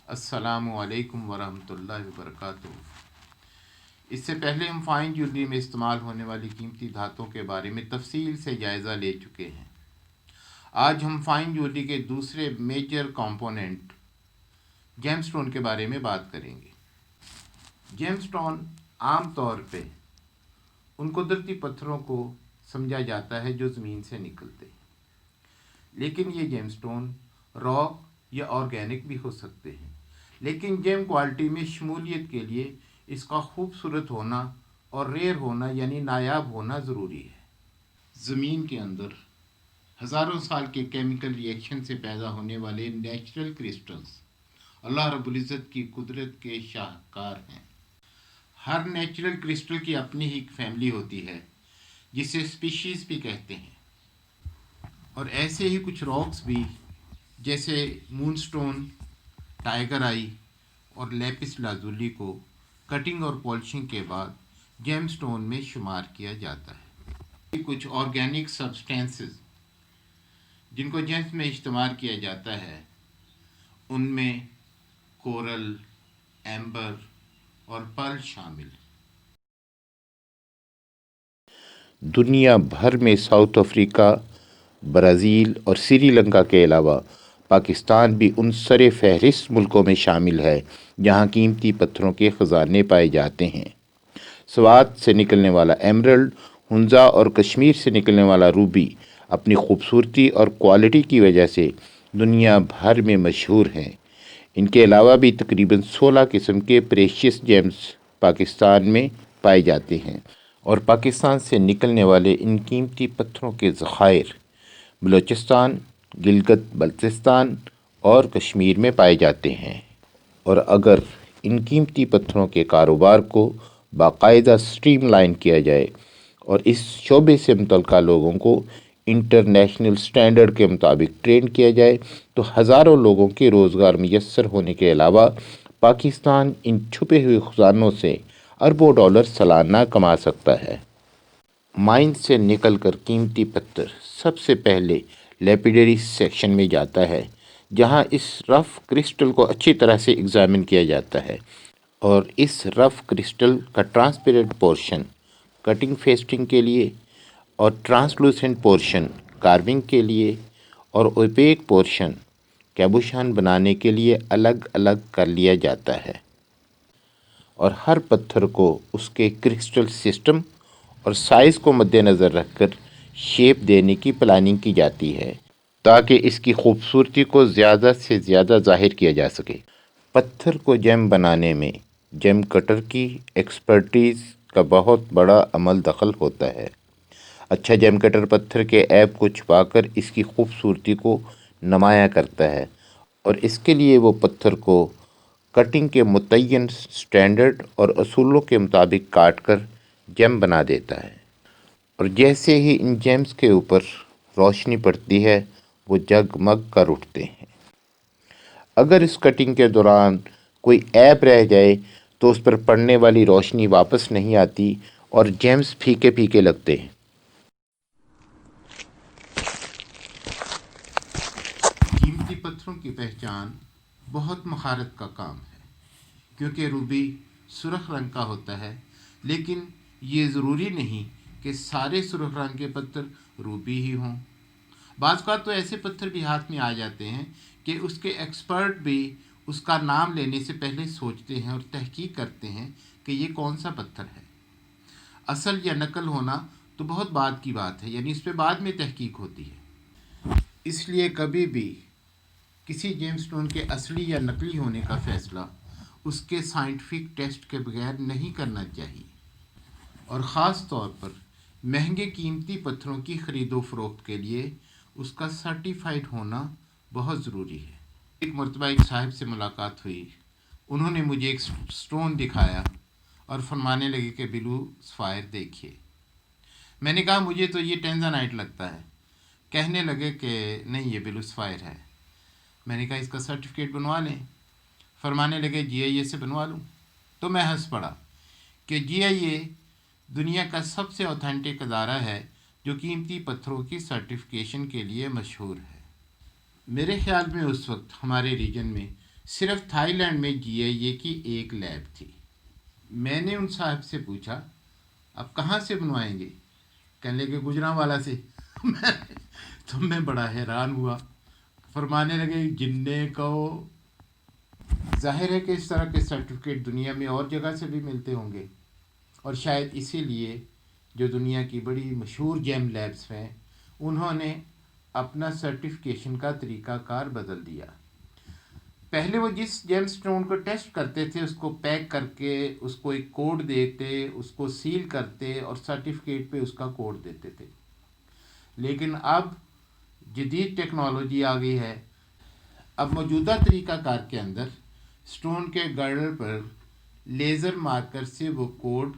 السلام علیکم ورحمۃ اللہ وبرکاتہ۔ اس سے پہلے ہم فائن جیولری میں استعمال ہونے والی قیمتی دھاتوں کے بارے میں تفصیل سے جائزہ لے چکے ہیں۔ آج ہم فائن جیولری کے دوسرے میجر کمپوننٹ جیم سٹون کے بارے میں بات کریں گے۔ جیم سٹون عام طور پہ ان قدرتی پتھروں کو سمجھا جاتا ہے جو زمین سے نکلتے ہیں، لیکن یہ جیم سٹون راک یا آرگینک بھی ہو سکتے ہیں، لیکن جیم کوالٹی میں شمولیت کے لیے اس کا خوبصورت ہونا اور ریئر ہونا یعنی نایاب ہونا ضروری ہے۔ زمین کے اندر ہزاروں سال کے کیمیکل ری ایکشن سے پیدا ہونے والے نیچرل کرسٹلز اللہ رب العزت کی قدرت کے شاہکار ہیں۔ ہر نیچرل کرسٹل کی اپنی ہی ایک فیملی ہوتی ہے جسے اسپیشیز بھی کہتے ہیں، اور ایسے ہی کچھ راکس بھی جیسے مون سٹون، ٹائیگر آئی اور لیپس لازولی کو کٹنگ اور پالشنگ کے بعد جیم سٹون میں شمار کیا جاتا ہے۔ کچھ آرگینک سبسٹینسز جن کو جیمز میں استعمال کیا جاتا ہے ان میں کورل، ایمبر اور پرل شامل ہیں۔ دنیا بھر میں ساؤتھ افریقہ، برازیل اور سری لنکا کے علاوہ پاکستان بھی ان سر فہرست ملکوں میں شامل ہے جہاں قیمتی پتھروں کے خزانے پائے جاتے ہیں۔ سوات سے نکلنے والا ایمرلڈ، ہنزا اور کشمیر سے نکلنے والا روبی اپنی خوبصورتی اور کوالٹی کی وجہ سے دنیا بھر میں مشہور ہیں۔ ان کے علاوہ بھی تقریباً 16 قسم کے پریشیس جیمز پاکستان میں پائے جاتے ہیں، اور پاکستان سے نکلنے والے ان قیمتی پتھروں کے ذخائر بلوچستان، گلگت بلتستان اور کشمیر میں پائے جاتے ہیں۔ اور اگر ان قیمتی پتھروں کے کاروبار کو باقاعدہ سٹریم لائن کیا جائے اور اس شعبے سے متعلقہ لوگوں کو انٹرنیشنل سٹینڈرڈ کے مطابق ٹرین کیا جائے تو ہزاروں لوگوں کے روزگار میسر ہونے کے علاوہ پاکستان ان چھپے ہوئے خزانوں سے اربوں ڈالر سالانہ کما سکتا ہے۔ مائن سے نکل کر قیمتی پتھر سب سے پہلے لیپیڈری سیکشن میں جاتا ہے، جہاں اس رف کرسٹل کو اچھی طرح سے ایگزامن کیا جاتا ہے، اور اس رف کرسٹل کا ٹرانسپیرنٹ پورشن کٹنگ فیسٹنگ کے لیے اور ٹرانسلوسنٹ پورشن کارونگ کے لیے اور اوپیک پورشن کیبوشان بنانے کے لیے الگ الگ کر لیا جاتا ہے، اور ہر پتھر کو اس کے کرسٹل سسٹم اور سائز کو مد نظر رکھ کر شیپ دینے کی پلاننگ کی جاتی ہے تاکہ اس کی خوبصورتی کو زیادہ سے زیادہ ظاہر کیا جا سکے۔ پتھر کو جیم بنانے میں جیم کٹر کی ایکسپرٹیز کا بہت بڑا عمل دخل ہوتا ہے۔ اچھا جیم کٹر پتھر کے عیب کو چھپا کر اس کی خوبصورتی کو نمایاں کرتا ہے، اور اس کے لیے وہ پتھر کو کٹنگ کے متعین سٹینڈرڈ اور اصولوں کے مطابق کاٹ کر جیم بنا دیتا ہے، اور جیسے ہی ان جیمز کے اوپر روشنی پڑتی ہے وہ جگمگ کر اٹھتے ہیں۔ اگر اس کٹنگ کے دوران کوئی عیب رہ جائے تو اس پر پڑنے والی روشنی واپس نہیں آتی اور جیمز پھیکے پھیکے لگتے ہیں۔ قیمتی پتھروں کی پہچان بہت مہارت کا کام ہے، کیونکہ روبی سرخ رنگ کا ہوتا ہے، لیکن یہ ضروری نہیں کہ سارے سرخ رنگ کے پتھر روبی ہی ہوں۔ بعض اوقات تو ایسے پتھر بھی ہاتھ میں آ جاتے ہیں کہ اس کے ایکسپرٹ بھی اس کا نام لینے سے پہلے سوچتے ہیں اور تحقیق کرتے ہیں کہ یہ کون سا پتھر ہے۔ اصل یا نقل ہونا تو بہت بعد کی بات ہے، یعنی اس پہ بعد میں تحقیق ہوتی ہے۔ اس لیے کبھی بھی کسی جیم سٹون کے اصلی یا نقلی ہونے کا فیصلہ اس کے سائنٹیفک ٹیسٹ کے بغیر نہیں کرنا چاہیے، اور خاص طور پر مہنگے قیمتی پتھروں کی خرید و فروخت کے لیے اس کا سرٹیفائڈ ہونا بہت ضروری ہے۔ ایک مرتبہ ایک صاحب سے ملاقات ہوئی، انہوں نے مجھے ایک سٹون دکھایا اور فرمانے لگے کہ بلو سفائر دیکھیے۔ میں نے کہا مجھے تو یہ ٹینزانائٹ لگتا ہے۔ کہنے لگے کہ نہیں، یہ بلو سفائر ہے۔ میں نے کہا اس کا سرٹیفکیٹ بنوا لیں۔ فرمانے لگے جی آئی اے سے بنوا لوں۔ تو میں ہنس پڑا کہ جی آئی اے دنیا کا سب سے اوتھینٹک ادارہ ہے جو قیمتی پتھروں کی سرٹیفکیشن کے لیے مشہور ہے۔ میرے خیال میں اس وقت ہمارے ریجن میں صرف تھائی لینڈ میں GIA کی ایک لیب تھی۔ میں نے ان صاحب سے پوچھا اب کہاں سے بنوائیں گے؟ کہنے لگے گجرانوالہ سے۔ تو میں بڑا حیران ہوا، فرمانے لگے جننے کو ظاہر ہے کہ اس طرح کے سرٹیفکیٹ دنیا میں اور جگہ سے بھی ملتے ہوں گے، اور شاید اسی لیے جو دنیا کی بڑی مشہور جیم لیبس ہیں انہوں نے اپنا سرٹیفکیشن کا طریقہ کار بدل دیا۔ پہلے وہ جس جیم سٹون کو ٹیسٹ کرتے تھے اس کو پیک کر کے اس کو ایک کوڈ دیتے، اس کو سیل کرتے اور سرٹیفکیٹ پہ اس کا کوڈ دیتے تھے، لیکن اب جدید ٹیکنالوجی آ گئی ہے۔ اب موجودہ طریقہ کار کے اندر سٹون کے گرڈر پر لیزر مارکر سے وہ کوڈ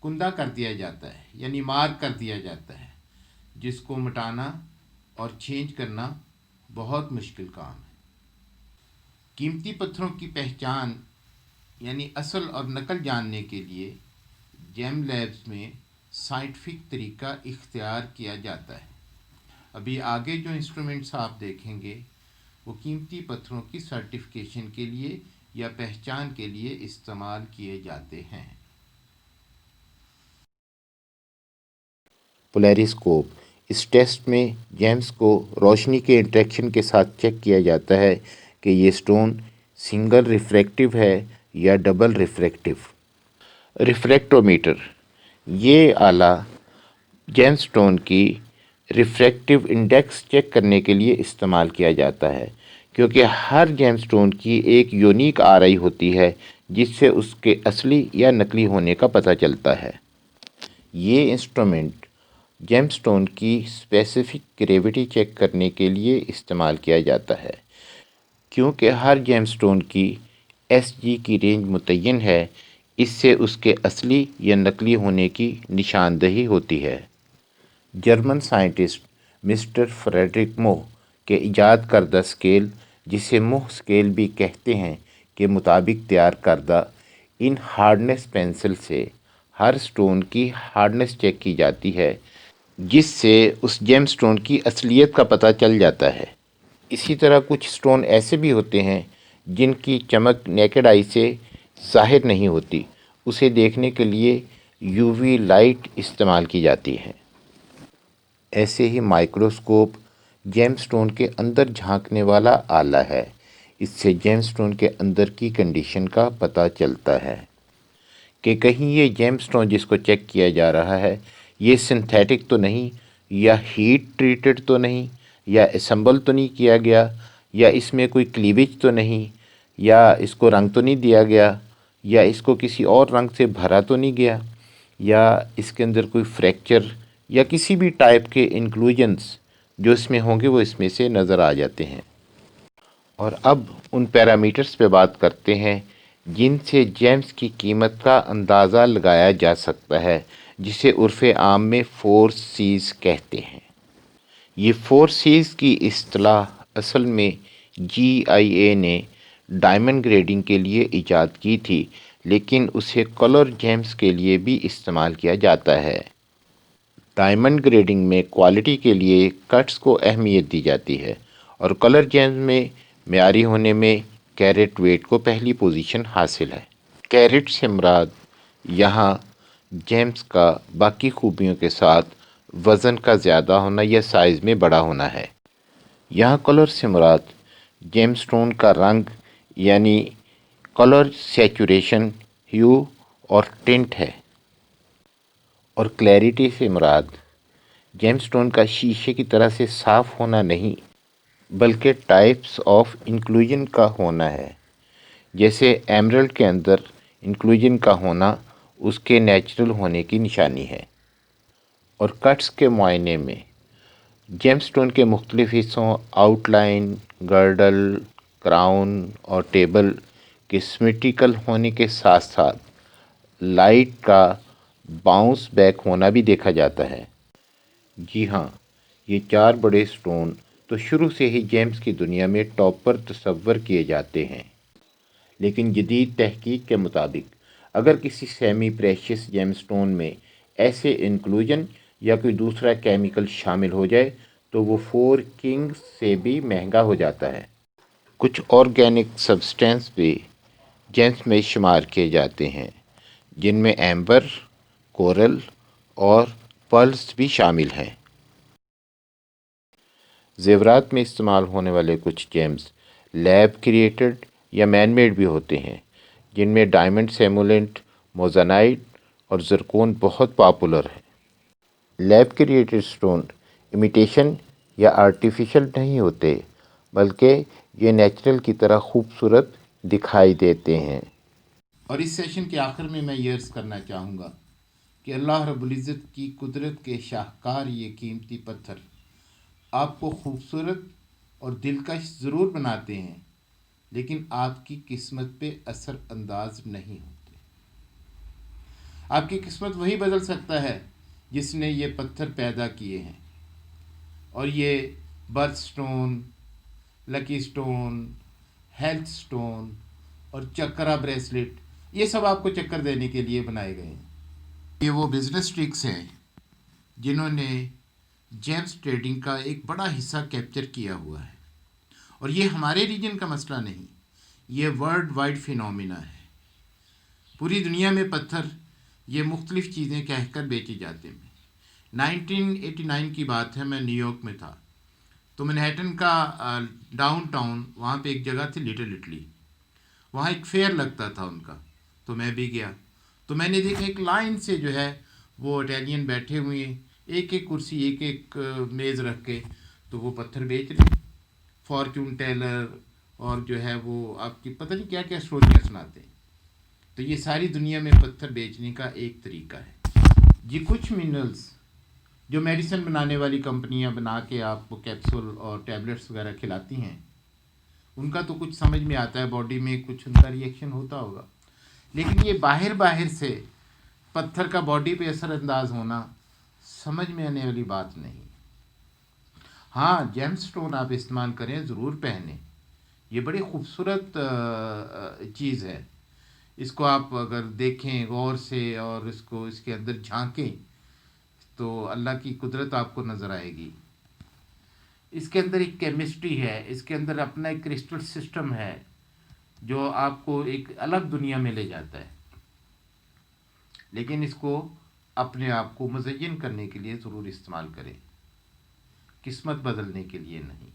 کندہ کر دیا جاتا ہے، یعنی مارک کر دیا جاتا ہے، جس کو مٹانا اور چینج کرنا بہت مشکل کام ہے۔ قیمتی پتھروں کی پہچان یعنی اصل اور نقل جاننے کے لیے جیم لیبس میں سائنٹیفک طریقہ اختیار کیا جاتا ہے۔ ابھی آگے جو انسٹرومنٹس آپ دیکھیں گے وہ قیمتی پتھروں کی سرٹیفکیشن کے لیے یا پہچان کے لیے استعمال کیے جاتے ہیں۔ پولیریسکوپ، اس ٹیسٹ میں جیمز کو روشنی کے انٹریکشن کے ساتھ چیک کیا جاتا ہے کہ یہ سٹون سنگل ریفریکٹیو ہے یا ڈبل ریفریکٹیو۔ ریفریکٹومیٹر، یہ آلہ جیم سٹون کی ریفریکٹیو انڈیکس چیک کرنے کے لیے استعمال کیا جاتا ہے، کیونکہ ہر جیم سٹون کی ایک یونیک آرائی ہوتی ہے جس سے اس کے اصلی یا نقلی ہونے کا پتہ چلتا ہے۔ یہ انسٹرومنٹ جیم سٹون کی اسپیسیفک گریوٹی چیک کرنے کے لیے استعمال کیا جاتا ہے۔ کیونکہ ہر جیم سٹون کی SG کی رینج متعین ہے، اس سے اس کے اصلی یا نقلی ہونے کی نشاندہی ہوتی ہے۔ جرمن سائنٹسٹ مسٹر فریڈرک موہ کے ایجاد کردہ اسکیل، جسے موہ اسکیل بھی کہتے ہیں، کے مطابق تیار کردہ ان ہارڈنیس پینسل سے ہر سٹون کی ہارڈنیس چیک کی جاتی ہے، جس سے اس جیم سٹون کی اصلیت کا پتہ چل جاتا ہے۔ اسی طرح کچھ سٹون ایسے بھی ہوتے ہیں جن کی چمک نیکڈ آئی سے ظاہر نہیں ہوتی، اسے دیکھنے کے لیے UV لائٹ استعمال کی جاتی ہے۔ ایسے ہی مائکروسکوپ جیم سٹون کے اندر جھانکنے والا آلہ ہے، اس سے جیم سٹون کے اندر کی کنڈیشن کا پتہ چلتا ہے کہ کہیں یہ جیم سٹون جس کو چیک کیا جا رہا ہے یہ سنتھیٹک تو نہیں، یا ہیٹ ٹریٹڈ تو نہیں، یا اسمبل تو نہیں کیا گیا، یا اس میں کوئی کلیویج تو نہیں، یا اس کو رنگ تو نہیں دیا گیا، یا اس کو کسی اور رنگ سے بھرا تو نہیں گیا، یا اس کے اندر کوئی فریکچر یا کسی بھی ٹائپ کے انکلوژنس جو اس میں ہوں گے وہ اس میں سے نظر آ جاتے ہیں۔ اور اب ان پیرامیٹرز پہ بات کرتے ہیں جن سے جیمز کی قیمت کا اندازہ لگایا جا سکتا ہے، جسے عرف عام میں 4 C's کہتے ہیں۔ یہ 4 C's کی اصطلاح اصل میں GIA نے ڈائمنڈ گریڈنگ کے لیے ایجاد کی تھی، لیکن اسے کلر جیمز کے لیے بھی استعمال کیا جاتا ہے۔ ڈائمنڈ گریڈنگ میں کوالٹی کے لیے کٹس کو اہمیت دی جاتی ہے، اور کلر جیمز میں معیاری ہونے میں کیرٹ ویٹ کو پہلی پوزیشن حاصل ہے۔ کیرٹ سے مراد یہاں جیمز کا باقی خوبیوں کے ساتھ وزن کا زیادہ ہونا یا سائز میں بڑا ہونا ہے۔ یہاں کلر سے مراد جیم سٹون کا رنگ یعنی کلر سیچوریشن، ہیو اور ٹنٹ ہے، اور کلیئرٹی سے مراد جیم سٹون کا شیشے کی طرح سے صاف ہونا نہیں بلکہ ٹائپس آف انکلوژن کا ہونا ہے۔ جیسے ایمرلڈ کے اندر انکلوژن کا ہونا اس کے نیچرل ہونے کی نشانی ہے۔ اور کٹس کے معائنے میں جیم سٹون کے مختلف حصوں آؤٹ لائن، گرڈل، کراؤن اور ٹیبل کے سمیٹریکل ہونے کے ساتھ ساتھ لائٹ کا باؤنس بیک ہونا بھی دیکھا جاتا ہے۔ جی ہاں، یہ 4 بڑے سٹون تو شروع سے ہی جیمز کی دنیا میں ٹاپ پر تصور کیے جاتے ہیں، لیکن جدید تحقیق کے مطابق اگر کسی سیمی پریشیس جیم سٹون میں ایسے انکلوژن یا کوئی دوسرا کیمیکل شامل ہو جائے تو وہ 4 کنگز سے بھی مہنگا ہو جاتا ہے۔ کچھ آرگینک سبسٹینس بھی جیمز میں شمار کیے جاتے ہیں، جن میں ایمبر، کورل اور پرلز بھی شامل ہیں۔ زیورات میں استعمال ہونے والے کچھ جیمز لیب کریٹڈ یا مین میڈ بھی ہوتے ہیں، جن میں ڈائمنڈ، سیمولینٹ، موزانائٹ اور زرکون بہت پاپولر ہیں۔ لیب کریٹڈ سٹون امیٹیشن یا آرٹیفیشل نہیں ہوتے، بلکہ یہ نیچرل کی طرح خوبصورت دکھائی دیتے ہیں۔ اور اس سیشن کے آخر میں یہ عرض کرنا چاہوں گا کہ اللہ رب العزت کی قدرت کے شاہکار یہ قیمتی پتھر آپ کو خوبصورت اور دلکش ضرور بناتے ہیں، لیکن آپ کی قسمت پہ اثر انداز نہیں ہوتے۔ آپ کی قسمت وہی بدل سکتا ہے جس نے یہ پتھر پیدا کیے ہیں، اور یہ برتھ سٹون، لکی سٹون، ہیلتھ سٹون اور چکرا بریسلٹ، یہ سب آپ کو چکر دینے کے لیے بنائے گئے ہیں۔ یہ وہ بزنس ٹرکس ہیں جنہوں نے جیمز ٹریڈنگ کا ایک بڑا حصہ کیپچر کیا ہوا ہے، اور یہ ہمارے ریجن کا مسئلہ نہیں، یہ ورلڈ وائڈ فینومینا ہے۔ پوری دنیا میں پتھر یہ مختلف چیزیں کہہ کر بیچے جاتے ہیں۔ 1989 کی بات ہے، میں نیو یارک میں تھا، تو منہیٹن کا ڈاؤن ٹاؤن، وہاں پہ ایک جگہ تھی لٹل اٹلی، وہاں ایک فیئر لگتا تھا ان کا، تو میں بھی گیا، تو میں نے دیکھا ایک لائن سے جو ہے وہ اٹیلین بیٹھے ہوئے ہیں، ایک ایک کرسی، ایک ایک میز رکھ کے، تو وہ پتھر بیچ رہے ہیں، فارچون ٹیلر، اور جو ہے وہ آپ کی پتہ نہیں کیا کیا اسٹوریاں سناتے ہیں۔ تو یہ ساری دنیا میں پتھر بیچنے کا ایک طریقہ ہے۔ یہ کچھ منرلز جو میڈیسن بنانے والی کمپنیاں بنا کے آپ کو کیپسول اور ٹیبلٹس وغیرہ کھلاتی ہیں، ان کا تو کچھ سمجھ میں آتا ہے، باڈی میں کچھ ان کا ریئیکشن ہوتا ہوگا، لیکن یہ باہر سے پتھر کا باڈی پہ اثر انداز ہونا سمجھ میں آنے والی بات نہیں۔ ہاں، جیم سٹون آپ استعمال کریں، ضرور پہنیں، یہ بڑی خوبصورت چیز ہے۔ اس کو آپ اگر دیکھیں غور سے اور اس کے اندر جھانکیں تو اللہ کی قدرت آپ کو نظر آئے گی۔ اس کے اندر ایک کیمسٹری ہے، اس کے اندر اپنا ایک کرسٹل سسٹم ہے جو آپ کو ایک الگ دنیا میں لے جاتا ہے، لیکن اس کو اپنے آپ کو مزین کرنے کے لیے ضرور استعمال کریں، قسمت بدلنے کے لیے نہیں۔